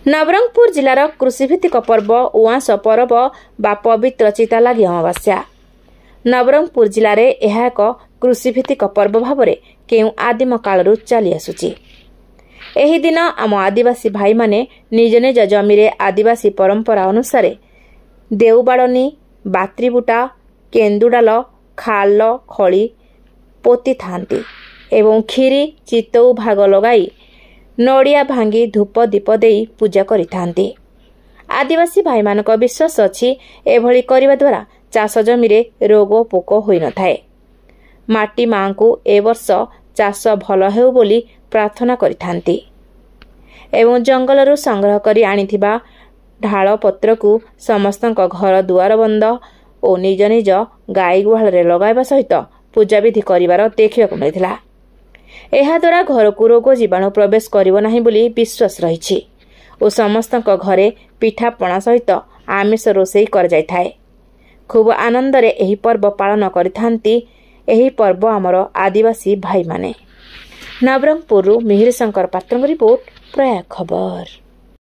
नवरंगपुर जिलार कृषिभित्तिक पर्व उआंस पर्व बा पवित्र चिता लागि अमावास्या। नवरंगपुर जिले में यह एक कृषिभित्तिक पर्व भाव में केउ आदिम कालरू चली आसुची। एही दिन आम आदिवासी भाई माने निज निज जमीरे आदिवासी परंपरा अनुसार देउबाड़नी, बात्रीबुटा, केन्दुडाल, खाल, खली पोती थांती एवं खीरी चितौ भाग लगाई नड़िया भांगी धूप दीप देई पूजा करिथांती। आदिवासी भाई मानक विश्वास अछि एभली करिबा द्वारा चाष जमीरे रोग पोक होई न थाए। माटी मां को ए वर्ष चाष भल हेउ बोली प्रार्थना करिथांती एवं जंगलरू संग्रह करी आनिथिबा ढाल पत्र को समस्तक घर दुआर बंद और निज निज गाई गुहाल रे लगाइबा सहित पूजा विधि करिवार देखिबाकु मिलिथिला। एहा द्वारा घर को रोग जीवाणु प्रवेश करिवो नाही बोली विश्वास रहिछि और समस्तक घरे पिठा पणा सहित आमिष रोषेई कर जाय थाए। खूब आनंद रे एही पर्व पालन करिथांती। एही पर्व आमर आदिवासी भाई माने। नवरंगपुर मिहिर शंकर पात्रंग रिपोर्ट, प्रयाग खबर।